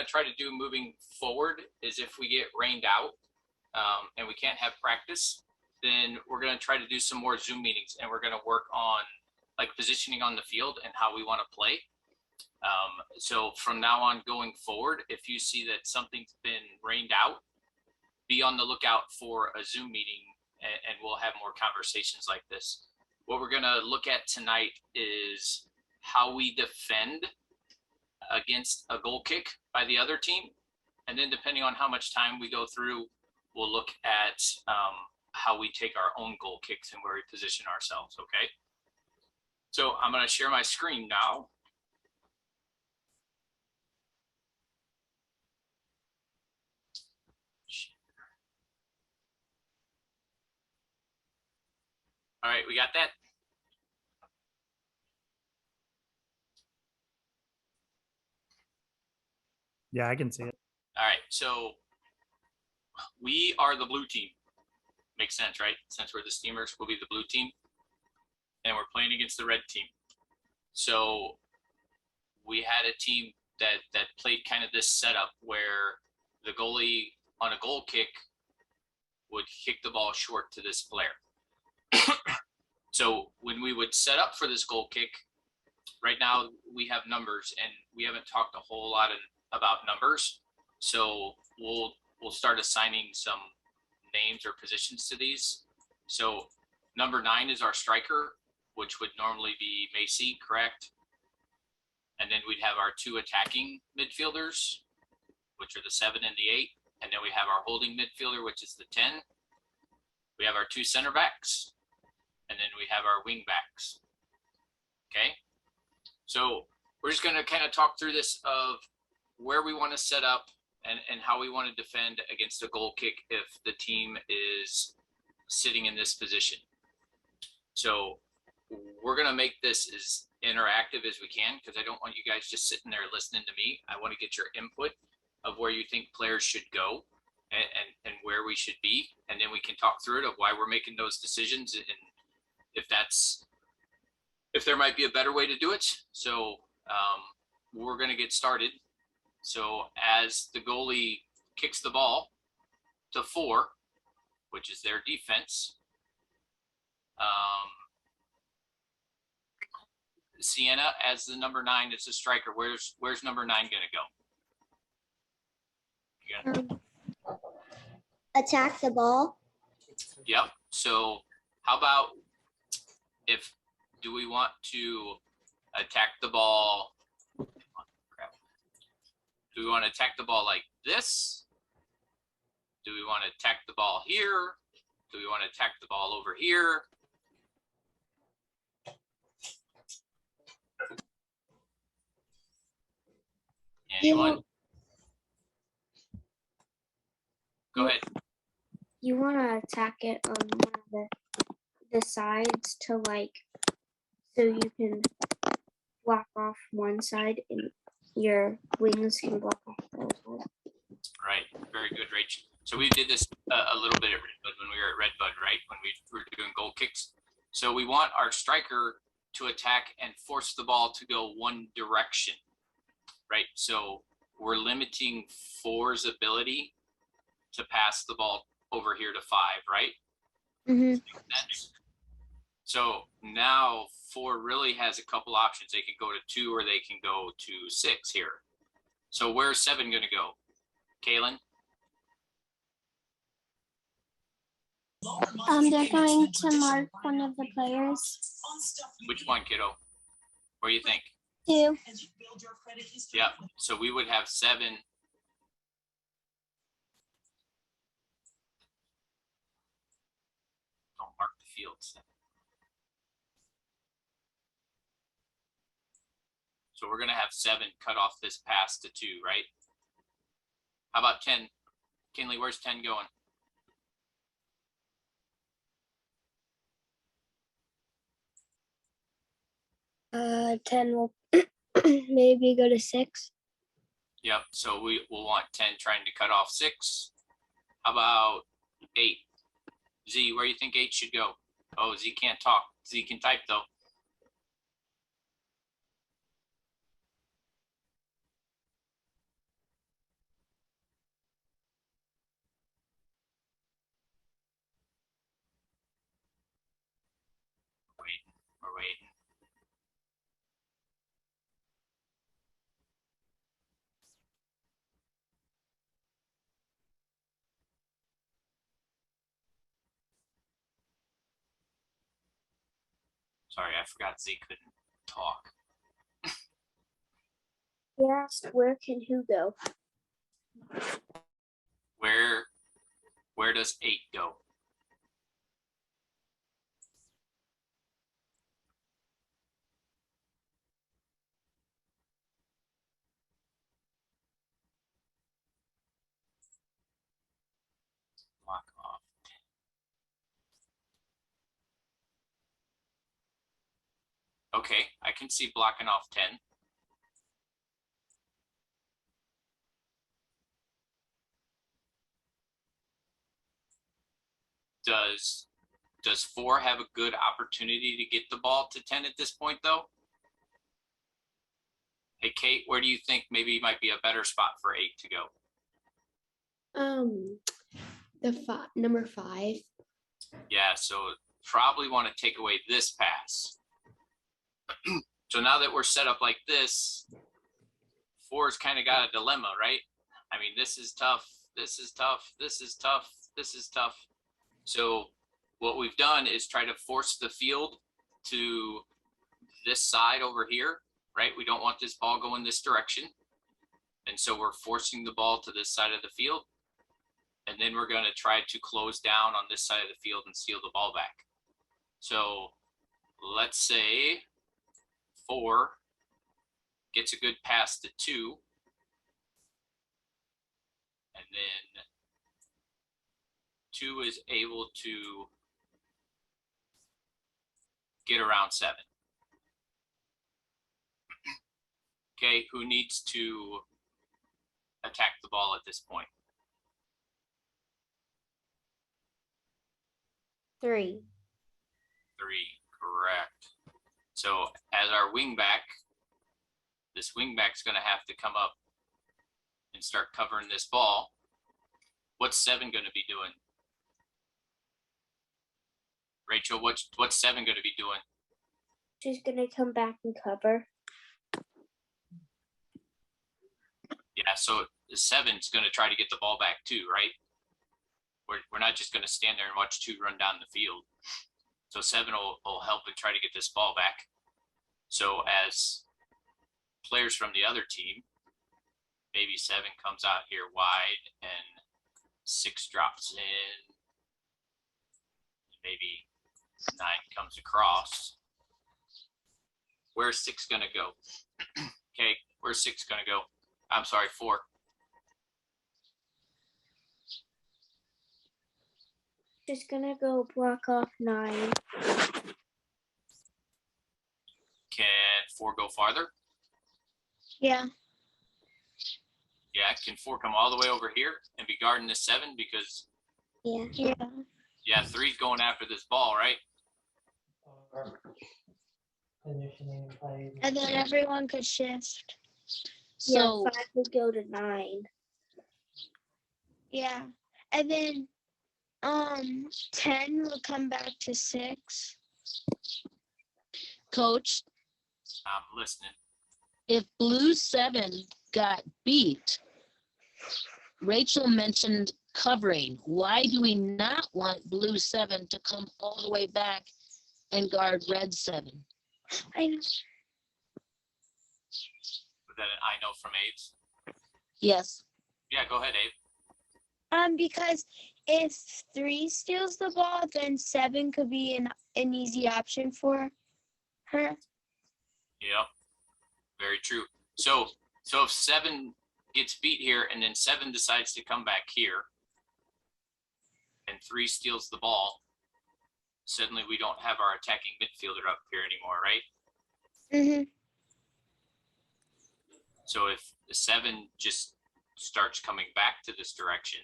try to do moving forward is if we get rained out and we can't have practice, then we're going to try to do some more Zoom meetings, and we're going to work on like positioning on the field and how we want to play. So from now on going forward, if you see that something's been rained out, be on the lookout for a Zoom meeting, and we'll have more conversations like this. What we're going to look at tonight is how we defend against a goal kick by the other team. And then depending on how much time we go through, we'll look at how we take our own goal kicks and where we position ourselves, okay? So I'm going to share my screen now. All right, we got that? Yeah, I can see it. All right, so we are the blue team. Makes sense, right? Since we're the Steamers, we'll be the blue team. And we're playing against the red team. So we had a team that played kind of this setup where the goalie on a goal kick would kick the ball short to this player. So when we would set up for this goal kick, right now we have numbers, and we haven't talked a whole lot about numbers. So we'll start assigning some names or positions to these. So number 9 is our striker, which would normally be Macy, correct? And then we'd have our 2 attacking midfielders, which are the 7 and the 8. And then we have our holding midfielder, which is the 10. We have our 2 center backs, and then we have our wing backs. Okay? So we're just going to kind of talk through this of where we want to set up and how we want to defend against a goal kick if the team is sitting in this position. So we're going to make this as interactive as we can, because I don't want you guys just sitting there listening to me. I want to get your input of where you think players should go and where we should be. And then we can talk through it of why we're making those decisions and if there might be a better way to do it. So we're going to get started. So as the goalie kicks the ball to 4, which is their defense, Sienna, as the number 9, is a striker. Where's number 9 going to go? Attack the ball. Yep. So how about do we want to attack the ball? Do we want to attack the ball like this? Do we want to attack the ball here? Do we want to attack the ball over here? Anyone? Go ahead. You want to attack it on one of the sides to so you can block off one side and your wings can block off the other side. Right. Very good, Rach. So we did this a little bit at Redbud when we were at Redbud, right? When we were doing goal kicks. So we want our striker to attack and force the ball to go one direction, right? So we're limiting 4's ability to pass the ball over here to 5, right? Mm-hmm. So now 4 really has a couple options. They can go to 2 or they can go to 6 here. So where's 7 going to go? Kaylin? They're going to mark one of the players. Which one, kiddo? What do you think? 2. Yeah. So we would have 7. Don't mark the fields. So we're going to have 7 cut off this pass to 2, right? How about 10? Kinley, where's 10 going? 10 will maybe go to 6. Yep. So we'll want 10 trying to cut off 6. How about 8? Z, where do you think 8 should go? Oh, Z can't talk. Z can type though. waiting. Sorry, I forgot Z couldn't talk. He asked, where can who go? Where does 8 go? Block off. Okay, I can see blocking off 10. Does 4 have a good opportunity to get the ball to 10 at this point, though? Hey, Kate, where do you think maybe might be a better spot for 8 to go? Number 5. Yeah, so probably want to take away this pass. So now that we're set up like this, 4's kind of got a dilemma, right? I mean, this is tough. This is tough. This is tough. This is tough. So what we've done is try to force the field to this side over here, right? We don't want this ball going this direction. And so we're forcing the ball to this side of the field. And then we're going to try to close down on this side of the field and steal the ball back. So let's say 4 gets a good pass to 2. And then 2 is able to get around 7. Okay, who needs to attack the ball at this point? 3. 3, correct. So as our wing back, this wing back's going to have to come up and start covering this ball. What's 7 going to be doing? Rachel, what's 7 going to be doing? She's gonna come back and cover. Yeah, so the 7's going to try to get the ball back too, right? We're not just going to stand there and watch 2 run down the field. So 7 will help and try to get this ball back. So as players from the other team, maybe 7 comes out here wide and 6 drops in. Maybe 9 comes across. Where's 6 going to go? Okay, where's 6 going to go? I'm sorry, 4. She's gonna go block off 9. Can 4 go farther? Yeah. Yeah, can 4 come all the way over here and be guarding this 7? Because, Yeah. yeah, 3's going after this ball, right? And then everyone could shift. Yeah, So 5 would go to 9. yeah. And then 10 will come back to 6. Coach, I'm listening. if blue 7 got beat, Rachel mentioned covering. Why do we not want blue 7 to come all the way back and guard red 7? I know. Was that an I know from Abe's? Yes. Yeah, go ahead, Abe. Because if 3 steals the ball, then 7 could be an easy option for her. Yep, very true. So if 7 gets beat here and then 7 decides to come back here and 3 steals the ball, suddenly we don't have our attacking midfielder up here anymore, right? Mm-hmm. So if the 7 just starts coming back to this direction,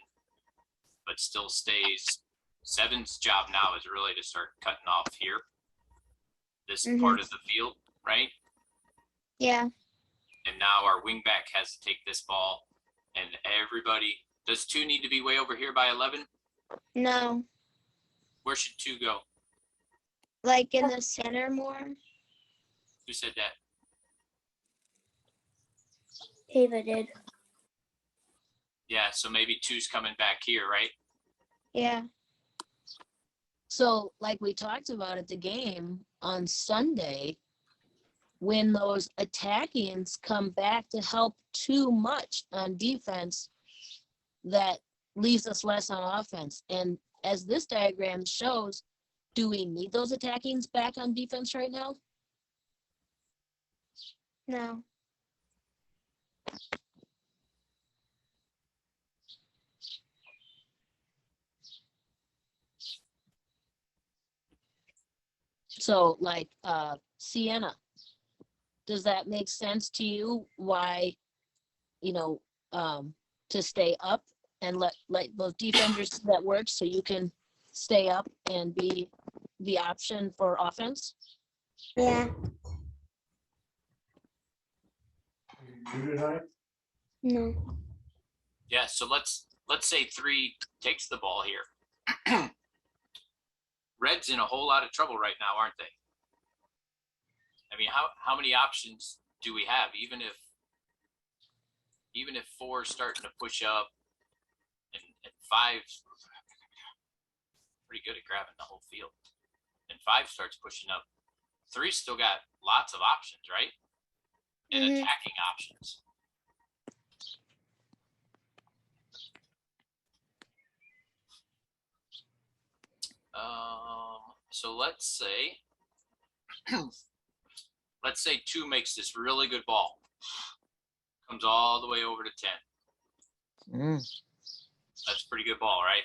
but still stays, 7's job now is really to start cutting off here, this part of the field, right? Yeah. And now our wing back has to take this ball, and everybody, does 2 need to be way over here by 11? No. Where should 2 go? like in the center more. Who said that? Ava did. Yeah, so maybe 2's coming back here, right? Yeah. So like we talked about at the game on Sunday, when those attackings come back to help too much on defense, that leaves us less on offense. And as this diagram shows, do we need those attackings back on defense right now? No. So like Sienna, does that make sense to you why, you know, to stay up and let those defenders do that work so you can stay up and be the option for offense? Yeah. No. Yeah, so let's say 3 takes the ball here. Red's in a whole lot of trouble right now, aren't they? I mean, how many options do we have? Even if 4's starting to push up and 5's pretty good at grabbing the whole field, and 5 starts pushing up, 3's still got lots of options, right? And Mhm. attacking options. So let's say 2 makes this really good ball, comes all the way over to 10. That's a pretty good ball, right?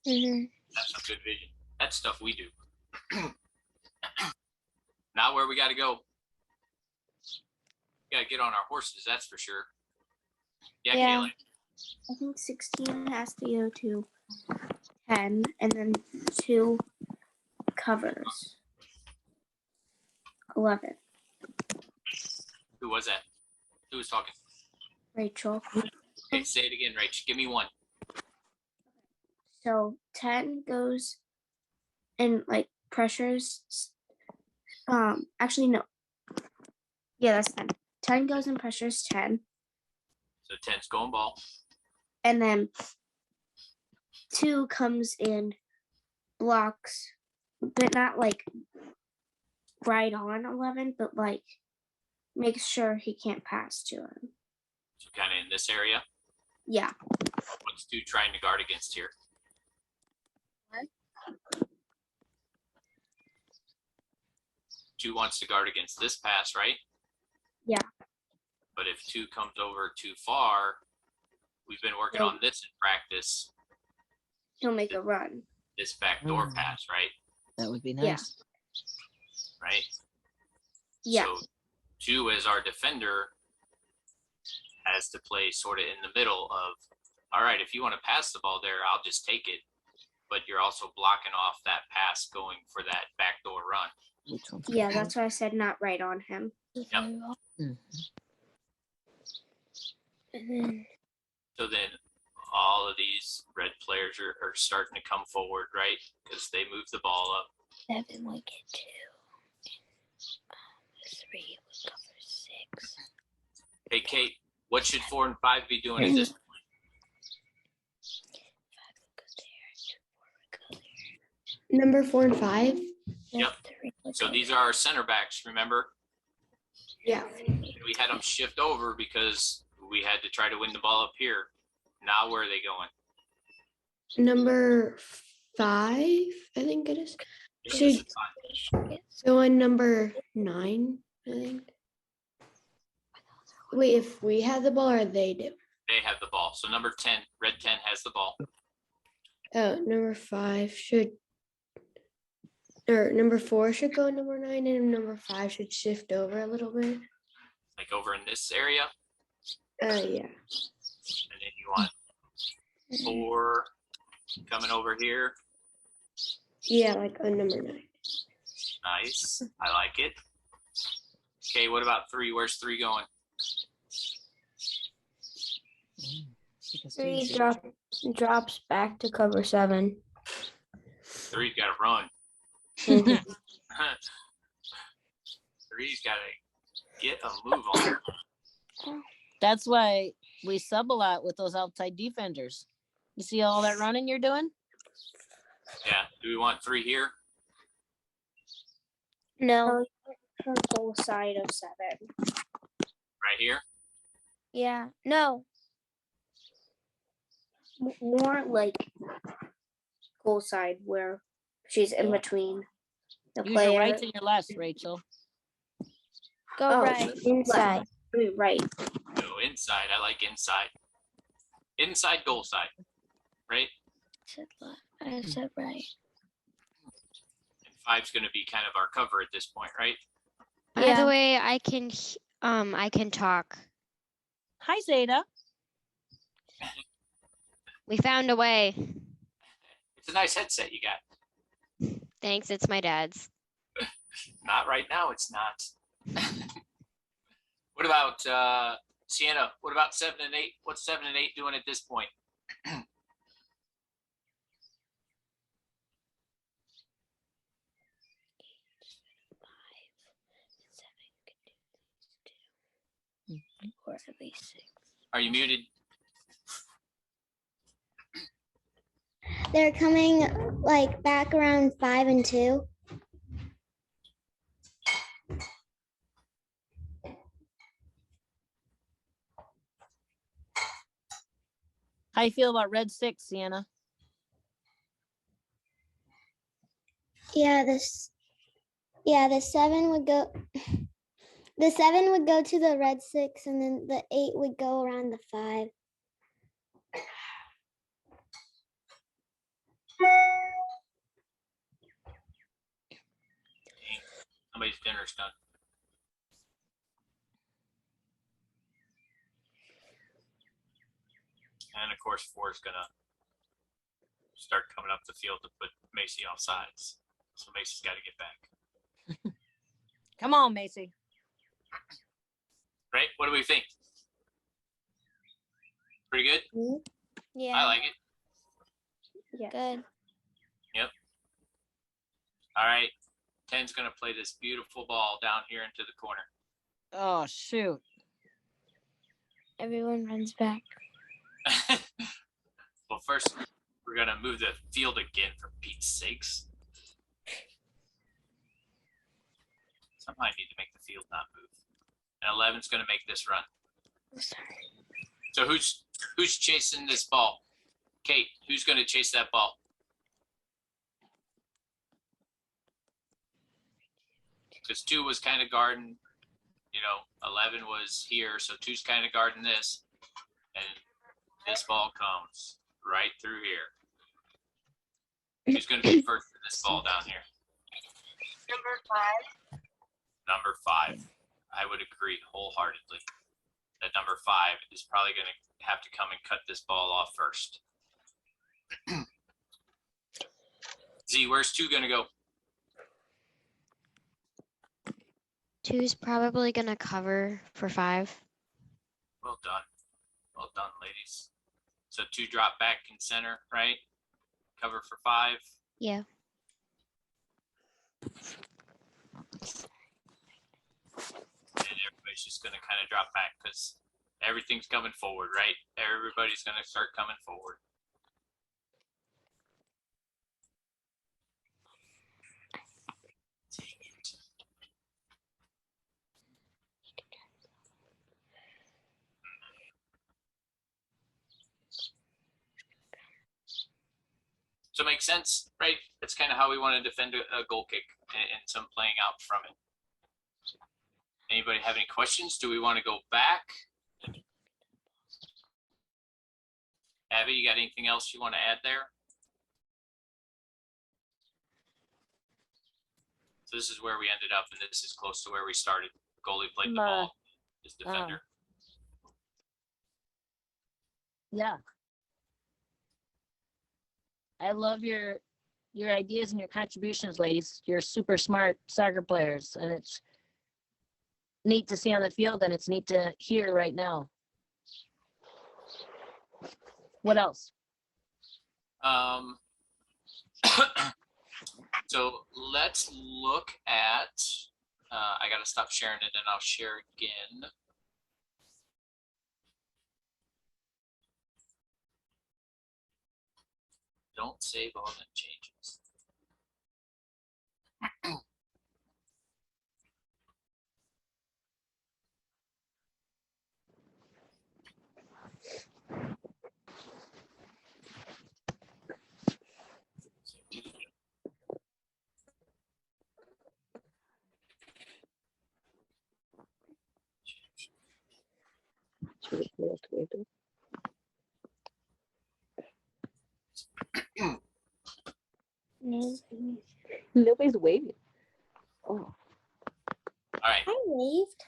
Mhm. That's some good vision. That's stuff we do. Now where we got to go? We got to get on our horses, that's for sure. Yeah, Yeah. Kayla. I think 16 has to go to 10, and then 2 covers 11. Who was that? Who was talking? Rachel. Okay, say it again, Rach. Give me one. So 10 goes and like pressures. Actually no. Yeah, that's 10. 10 goes and pressures 10, So 10's going ball. and then 2 comes in, blocks, but not like right on 11, but like makes sure he can't pass to him. So kind of in this area. Yeah. What's 2 trying to guard against here? What? 2 wants to guard against this pass, right? Yeah. But if 2 comes over too far, we've been working on this in practice, He'll make a run. this backdoor pass, right? That would be Yeah. nice. Right? Yeah. So 2 as our defender has to play sort of in the middle of, all right, if you want to pass the ball there, I'll just take it. But you're also blocking off that pass going for that backdoor run. Yeah, that's why I said not right on him. Yep. Mhm. And then So then all of these red players are starting to come forward, right? Because they move the ball up. 7 would get 2. 3 would cover 6. Hey, Kate, what should 4 and 5 be doing at this point? 5 would go there. 4 would go there. Number 4 and 5. Yep. 3 would So go these are our center backs, remember? Yeah. We had them shift over because we had to try to win the ball up here. Now where are they going? Number 5, I think it is. This Should- is fine. So on number 9, I think. Wait, if we have the ball or they do? They have the ball. So number 10, red 10 has the ball. Oh, number 5 should, or number 4 should go number 9, and number 5 should shift over a little bit. Like over in this area. Yeah. And then you want 4 coming over here. Yeah, like on number 9. Nice. I like it. Okay, what about 3? Where's 3 going? 3 drops back to cover 7. 3's got to run. Mhm. Three's got to get a move on. That's why we sub a lot with those outside defenders. You see all that running you're doing? Yeah. Do we want 3 here? No. Her goal side of 7. Right here? Yeah. No. More like goal side where she's in between the Use player. your rights and your lefts, Rachel. Go Oh, right. inside. Right. Go inside. I like inside. Inside goal side. Right? I said right. And 5's going to be kind of our cover at this point, right? By Yeah. the way, I can talk. Hi, Zeta. We found a way. It's a nice headset you got. Thanks, it's my dad's. Not right now. It's not. What about Sienna? What about 7 and 8? What's 7 and 8 doing at this point? Or at least 6. Are you muted? They're coming like back around 5 and 2. How you feel about red 6, Sienna? Yeah, the 7 would go the 7 would go to the red 6 and then the 8 would go around the 5. Somebody's dinner's done. And of course, 4 is gonna start coming up the field to put Macy off sides. So Macy's got to get back. Come on, Macy. Right? What do we think? Pretty good? Yeah. I like it. Yeah. Good. All right. 10's gonna play this beautiful ball down here into the corner. Oh, shoot. Everyone runs back. Well, first we're gonna move the field again for Pete's sakes. Somehow I need to make the field not move. And 11's gonna make this run. Sorry. So who's chasing this ball? Kate, who's gonna chase that ball? Because 2 was kind of guarding, 11 was here, so 2's kind of guarding this, and this ball comes right through here. Who's going to be first for this ball down here? Number 5. I would agree wholeheartedly that number 5 is probably going to have to come and cut this ball off first. Z, where's 2 going to go? 2's probably gonna cover for 5. Well done. Well done, ladies. So 2 drop back in center, right? Cover for 5. Yeah. And everybody's just going to kind of drop back because everything's coming forward, right? Everybody's going to start coming forward. Dang it. So it makes sense, right? That's kind of how we want to defend a goal kick and some playing out from it. Anybody have any questions? Do we want to go back? Abby, you got anything else you want to add there? So this is where we ended up, and this is close to where we started. Goalie played the ball, this defender. Yeah. I love your ideas and your contributions, ladies. You're super smart soccer players, and it's neat to see on the field, and it's neat to hear right now. What else? So So let's look at, I gotta stop sharing it and I'll share again. Don't save all the changes. Nobody's waving. Oh. All right. I waved.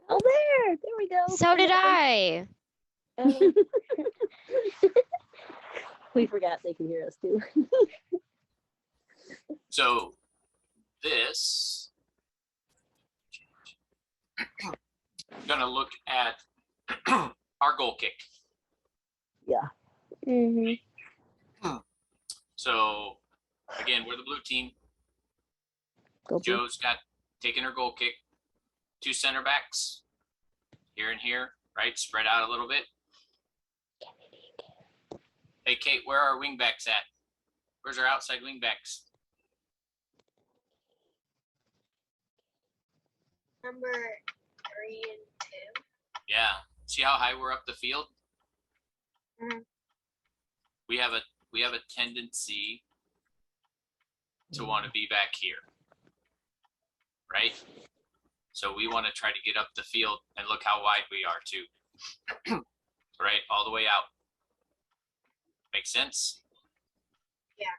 Oh, there we go. So did I. Oh, We forgot they can hear us too. So this, I'm gonna look at our goal kick. Yeah. mm-hmm. So again, we're the blue team. Go Blue. Joe's got taken her goal kick. 2 center backs here and here, right? Spread out a little bit. Hey, Kate, where are our wing backs at? Where's our outside wing backs? Number 3 and 2. Yeah. See how high we're up the field? Mhm. We have a tendency to want to be back here. Right? So we want to try to get up the field and look how wide we are too. Right? All the way out. Make sense? Yeah.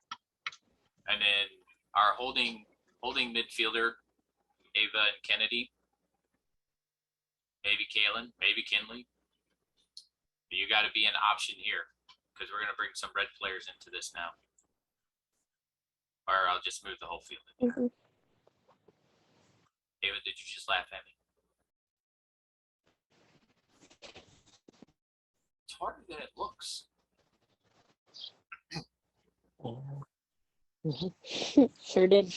And then our holding midfielder, Ava and Kennedy. Maybe Kalen, maybe Kinley. You got to be an option here because we're going to bring some red players into this now. Or I'll just move the whole field. Ava, did you just laugh at me? It's harder than it looks. Sure did.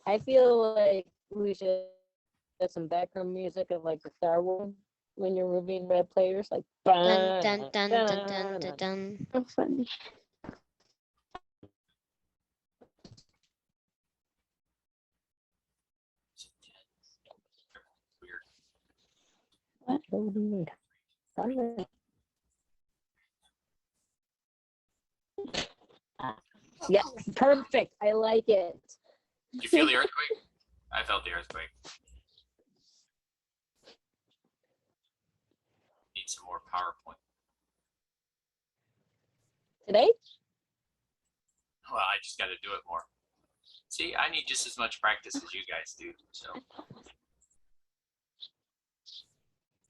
I feel like we should have some background music of like the Star Wars when you're moving red players, like Dun dun dun dun dun dun dun. So funny. Weird. What? Oh, weird. Sorry. Yeah, perfect. I like it. Did you feel the earthquake? I felt the earthquake. Need some more PowerPoint. Today? Well, I just got to do it more. See, I need just as much practice as you guys do. So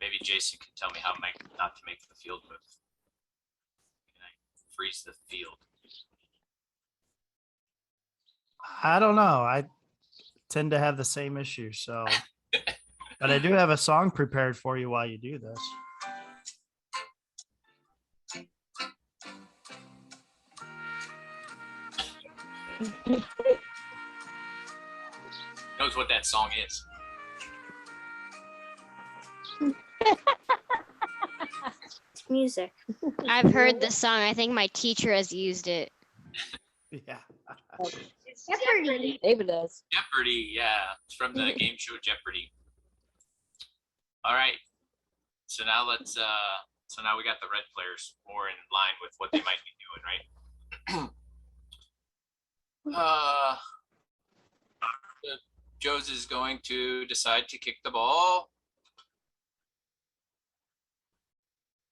maybe Jason can tell me how not to make the field move. Can I freeze the field? I don't know. I tend to have the same issue. So, but I do have a song prepared for you while you do this. Knows what that song is. It's music. I've heard this song. I think my teacher has used it. Yeah. It's Jeopardy. David does. Jeopardy, yeah. It's from the game show Jeopardy. All right. So now let's so now we got the red players more in line with what they might be doing, right? Joe's is going to decide to kick the ball.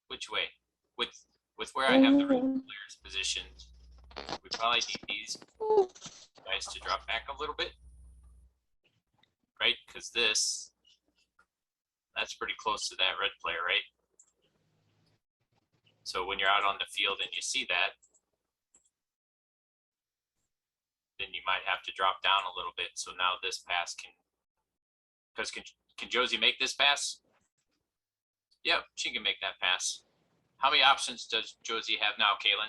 Which way? With where I have the red players positioned, we probably need these guys to drop back a little bit, right? Because that's pretty close to that red player, right? So when you're out on the field and you see that, then you might have to drop down a little bit. So now this pass can Josie make this pass? Yep, she can make that pass. How many options does Josie have now, Kaylin?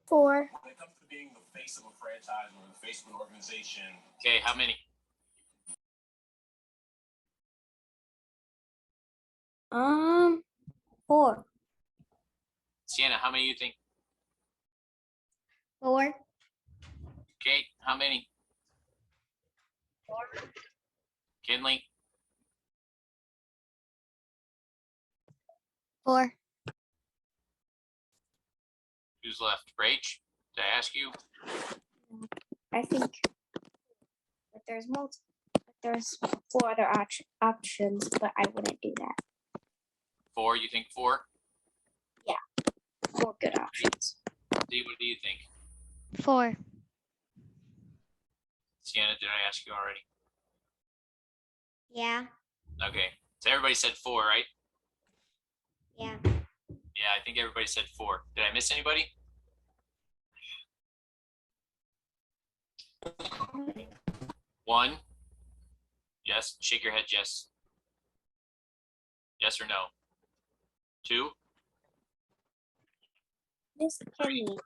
4. When it comes to being the face of a franchise or the face of an organization, Okay, how many? Um, 4. Sienna, how many you think? 4. Kate, how many? 4. Kinley? 4. Who's left? Rach, did I ask you? I think that there's 4 other options, but I wouldn't do that. 4, you think 4? 4 good options. Dee, what do you think? 4. Sienna, did I ask you already? Yeah. Okay, so everybody said 4, right? Yeah. Yeah, I think everybody said 4. Did I miss anybody? One? Yes. Shake your head, yes. Yes or no? 2? Miss Kenny.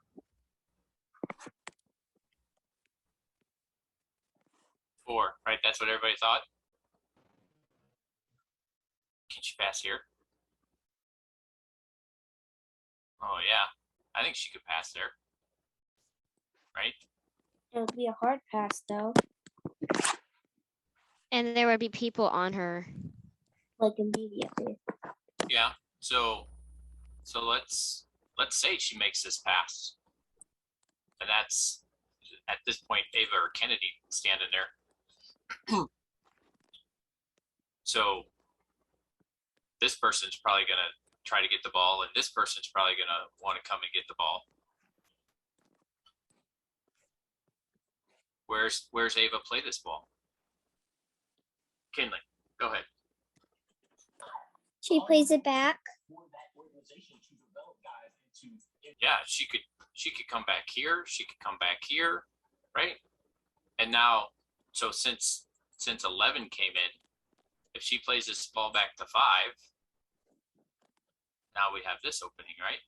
4, right? That's what everybody thought? Can she pass here? Oh, yeah. I think she could pass there. Right? It would be a hard pass though, And there would be people on her. like immediately. Yeah. So let's say she makes this pass. And that's at this point Ava or Kennedy standing there. So this person's probably gonna try to get the ball, and this person's probably gonna want to come and get the ball. Where's Ava play this ball? Kinley, go ahead. She plays it back. for that organization to develop guys into Yeah, she could come back here, she could come back here, right? And now, so since 11 came in, if she plays this ball back to 5, now we have this opening, right?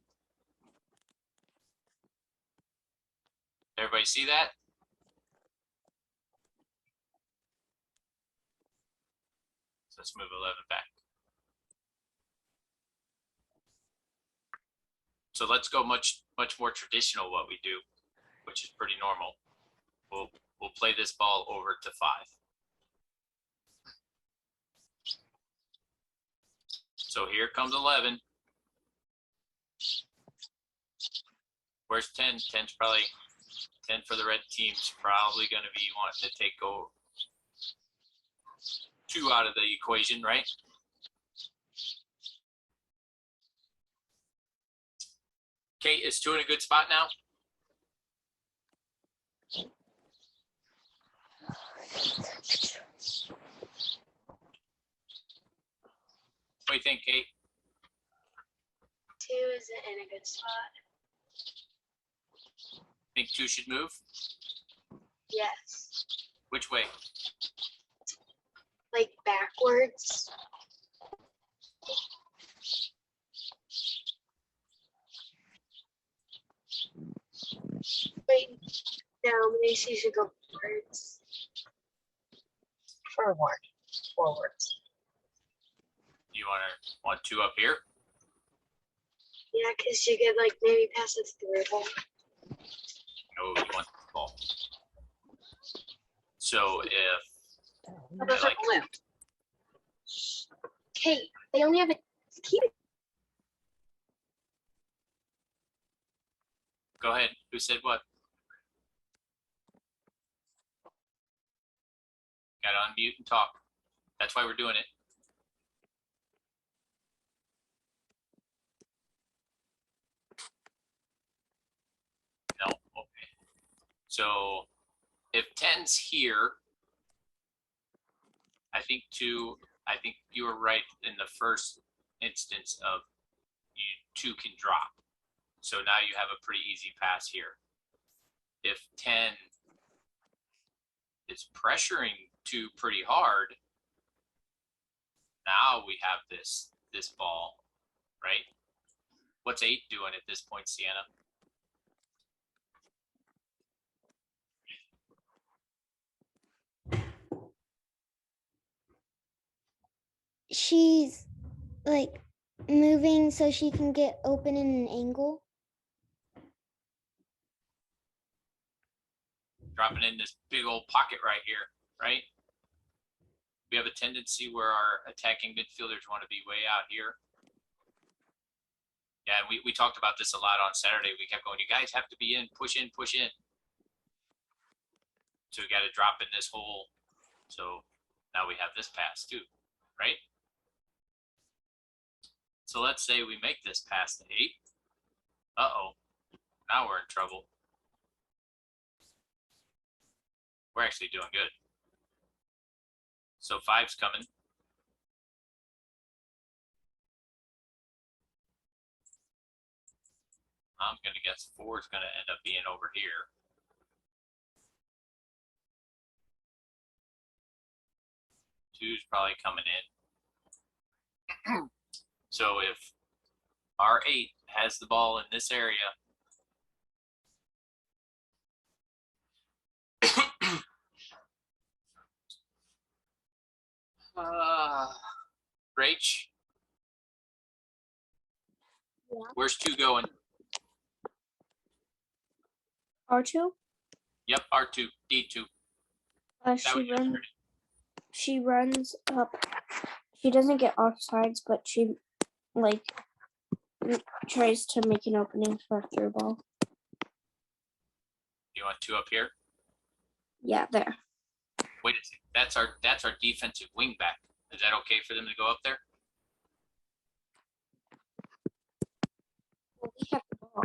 Everybody see that? So let's move 11 back. So let's go much more traditional what we do, which is pretty normal. We'll play this ball over to 5. So here comes 11. Where's 10? 10's probably 10 for the red team's probably going to be wanting to take 2 out of the equation, right? Kate, is 2 in a good spot now? What do you think, Kate? 2 isn't in a good spot. Think 2 should move? Yes. Which way? Like backwards. Wait, no, Macy should go forwards. Forwards. You want 2 up here? Yeah, because she could like maybe pass it through them. Oh, you want the ball. So if How about like blue? Kate, they only have a keep it. go ahead, who said what? Got to unmute and talk. That's why we're doing it. No, okay. So if 10's here, I think you were right in the first instance of 2 can drop. So now you have a pretty easy pass here. If 10 is pressuring 2 pretty hard, Now we have this ball, right? What's 8 doing at this point, Sienna? She's like moving so she can get open in an angle. Dropping in this big old pocket right here, right? We have a tendency where our attacking midfielders want to be way out here. Yeah, and we talked about this a lot on Saturday. We kept going, you guys have to be in, push in, push in. So we got to drop in this hole. So now we have this pass too, right? So let's say we make this pass to 8. Uh-oh, now we're in trouble. We're actually doing good. So 5's coming. I'm going to guess 4 is going to end up being over here. Two's probably coming in. So if our 8 has the ball in this area, Rach, Yeah. where's 2 going? R2. Yep, R2, D2. She runs up. She doesn't get offsides, but she like tries to make an opening for a through ball. You want 2 up here? Yeah, there. Wait a second. That's our defensive wing back. Is that okay for them to go up there? Well, we have the ball.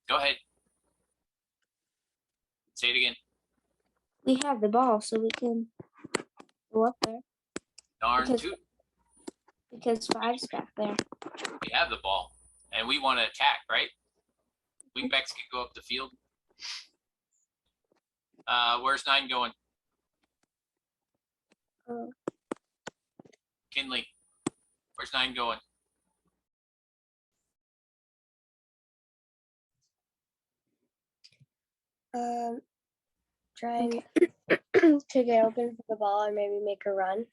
Go ahead. Say it again. We have the ball, so we can go up there Darn Because- 2. because 5's back there. We have the ball, and we want to attack, right? Wingbacks can go up the field. Where's 9 going? Uh, Kinley. Where's 9 going? Trying to get open for the ball or maybe make a run.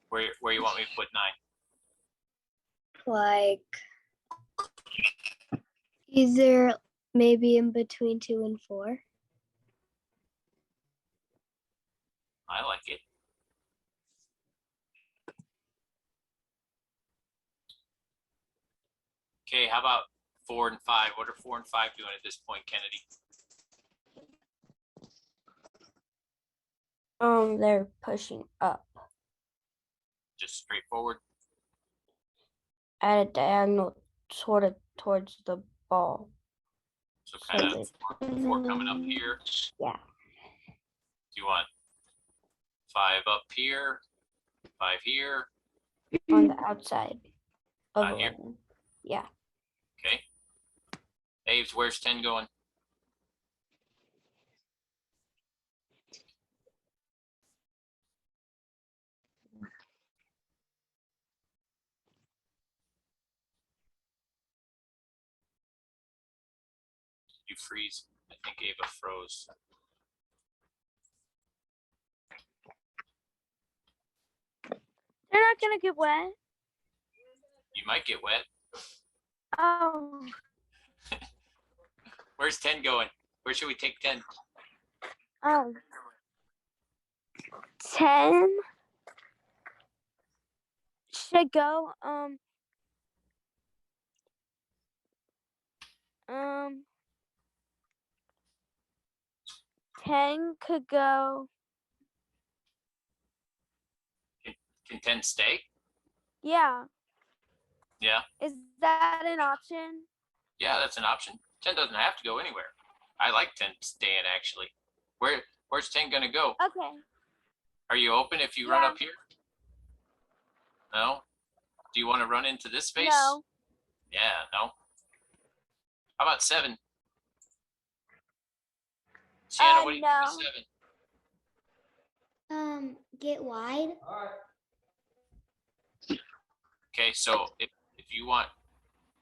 Where you want me to put 9? Like either maybe in between 2 and 4. I like it. Okay, how about 4 and 5? What are 4 and 5 doing at this point, Kennedy? They're pushing up Just straightforward. at a diagonal, sort of towards the ball. So kind of 4 coming up here. Yeah. Do you want 5 up here, 5 here? On the outside of Out here. 11. Yeah. Okay. Aves, where's 10 going? You freeze. I think Ava froze. They're not gonna get wet. You might get wet. Oh, Where's 10 going? Where should we take 10? oh. 10 should go, um, 10 could go, Can 10 stay? yeah. Yeah. Is that an option? Yeah, that's an option. 10 doesn't have to go anywhere. I like 10 staying actually. Where's 10 gonna go? Okay. Are you open if you run Yeah. up here? No? Do you want to run into this space? No. Yeah, no. How about 7? Sienna, what do you think of No. 7? Get wide. Okay, so if you want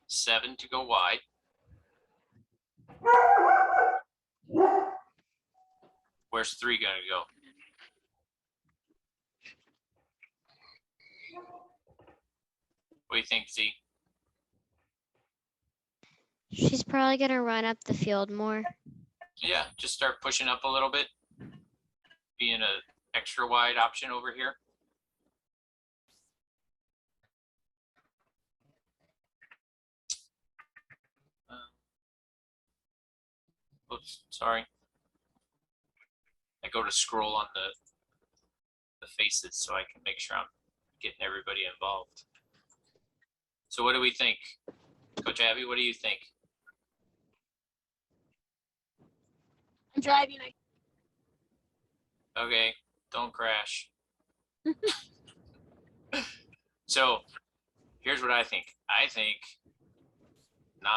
7 to go wide, where's 3 gonna go? What do you think, Z? She's probably gonna run up the field more. Yeah, just start pushing up a little bit, being a extra wide option over here. Oops, sorry. I go to scroll on the faces so I can make sure I'm getting everybody involved. So what do we think? Coach Abby, what do you think? I'm driving. Okay, don't crash. So here's what I think. I think 9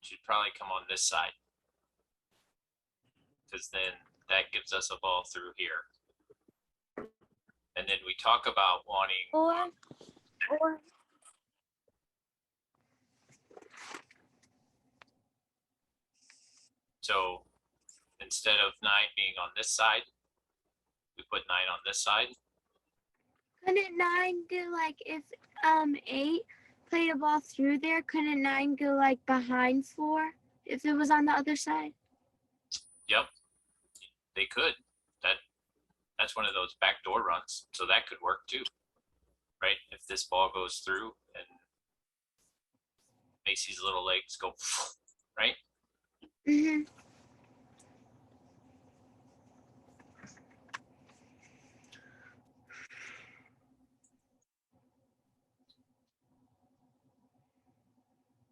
should probably come on this side, because then that gives us a ball through here. And then we talk about wanting Or so instead of 9 being on this side, we put 9 on this side. couldn't 9 go like if 8 played a ball through there? Couldn't 9 go like behind 4 if it was on the other side? Yep, they could. That's one of those backdoor runs, so that could work too, right? If this ball goes through and Macy's little legs go, right? Mm-hmm.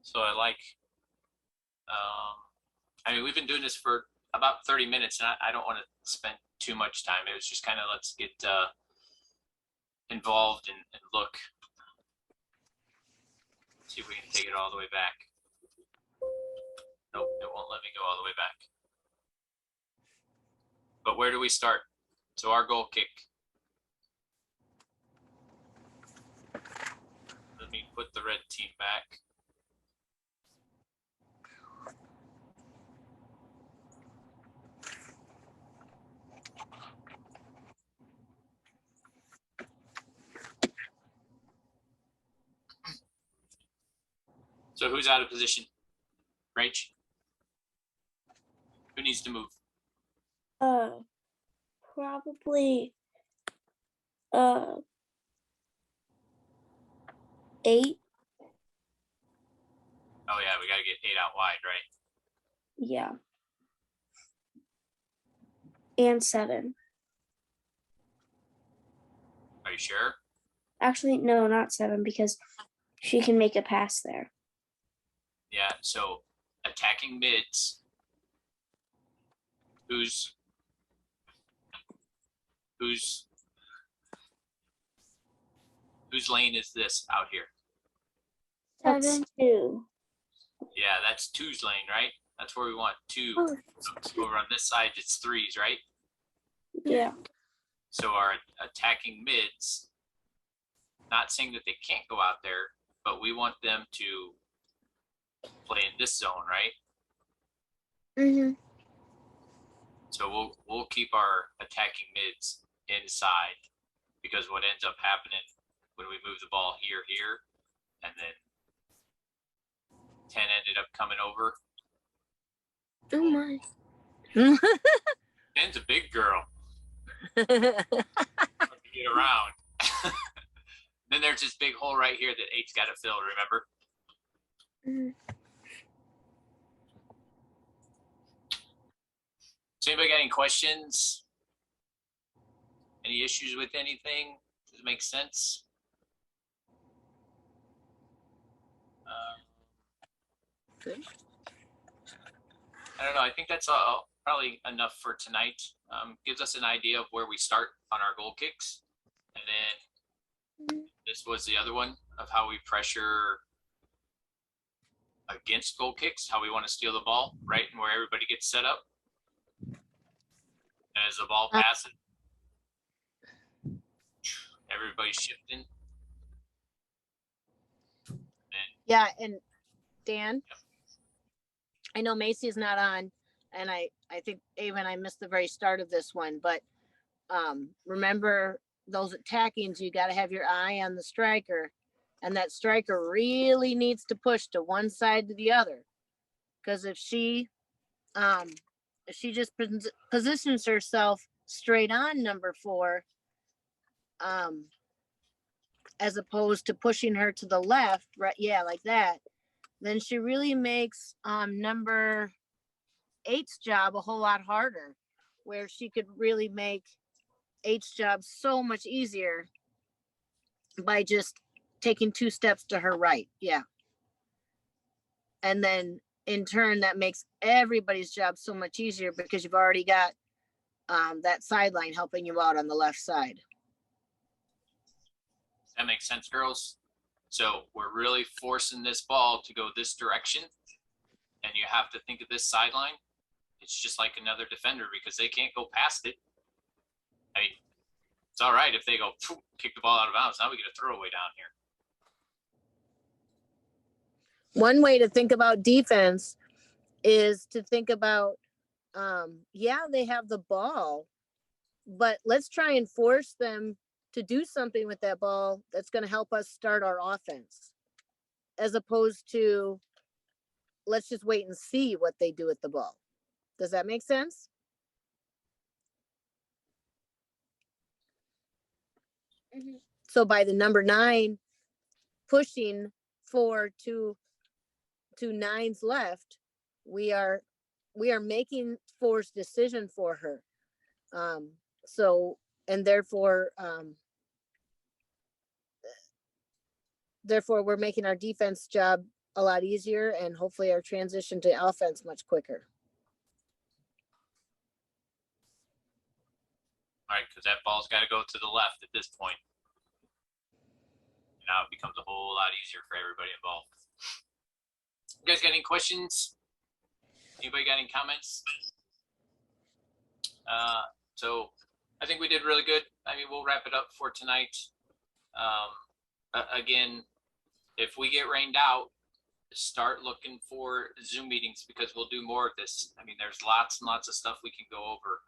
So I like. I mean, we've been doing this for about 30 minutes, and I don't want to spend too much time. It was just kind of let's get involved and look. See if we can take it all the way back. Nope, it won't let me go all the way back. But where do we start? So our goal kick. Let me put the red team back. So who's out of position? Rach? Who needs to move? Probably 8. Oh yeah, we gotta get 8 out wide, right? Yeah. And 7. Are you sure? Actually, no, not 7 because she can make a pass there. Yeah, so attacking mids. Whose lane is this out here? That's 7. 2. Yeah, that's 2's lane, right? That's where we want 2. Oh, Over on this side, it's 3's, right? Yeah. So our attacking mids, not saying that they can't go out there, but we want them to play in this zone, right? mm-hmm. So we'll keep our attacking mids inside, because what ends up happening when we move the ball here, and then 10 ended up coming over. Oh my. 10's a big girl. Hard to get around. Then there's this big hole right here that 8's got to fill, remember? Mm-hmm. So anybody got any questions? Any issues with anything? Does it make sense? Good. I don't know. I think that's all, probably enough for tonight. Gives us an idea of where we start on our goal kicks. And then this was the other one of how we pressure against goal kicks, how we want to steal the ball, right? And where everybody gets set up. And as the ball passes, Everybody's shifting. Yeah, and Dan, I know Macy's not on, and I think Ava and I missed the very start of this one, but remember those attackings, you got to have your eye on the striker, and that striker really needs to push to one side to the other, because if she just positions herself straight on number 4, as opposed to pushing her to the left, right? Yeah, like that. Then she really makes number 8's job a whole lot harder, where she could really make 8's job so much easier by just taking 2 steps to her right. Yeah. And then in turn, that makes everybody's job so much easier because you've already got that sideline helping you out on the left side. That makes sense, girls. So we're really forcing this ball to go this direction, and you have to think of this sideline. It's just like another defender because they can't go past it. I mean, it's all right if they go kick the ball out of bounds. Now we get a throwaway down here. One way to think about defense is to think about, yeah, they have the ball, but let's try and force them to do something with that ball that's going to help us start our offense, as opposed to let's just wait and see what they do with the ball. Does that make sense? Mm-hmm. So by the number 9 pushing 4 to 9's left, we are making 4's decision for her. So, and therefore we're making our defense job a lot easier, and hopefully our transition to offense much quicker. All right, because that ball's got to go to the left at this point. Now it becomes a whole lot easier for everybody involved. You guys got any questions? Anybody got any comments? So I think we did really good. I mean, we'll wrap it up for tonight. Again, if we get rained out, start looking for Zoom meetings because we'll do more of this. I mean, there's lots and lots of stuff we can go over.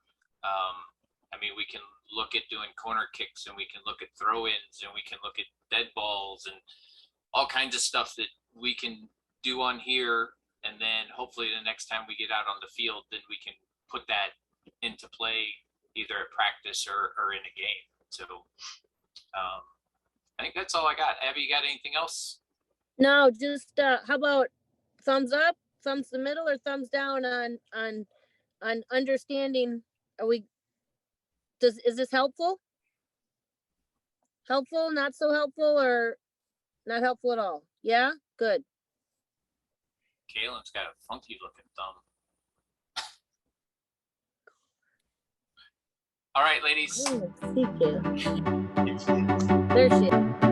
I mean, we can look at doing corner kicks, and we can look at throw-ins, and we can look at dead balls, and all kinds of stuff that we can do on here. And then hopefully the next time we get out on the field, then we can put that into play either at practice or in a game. So I think that's all I got. Abby, you got anything else? No, just how about thumbs up, thumbs the middle, or thumbs down on understanding? Is this helpful? Helpful, not so helpful, or not helpful at all? Yeah, good. Kaylin's got a funky looking thumb. All right, ladies. See, Kayla. There she is.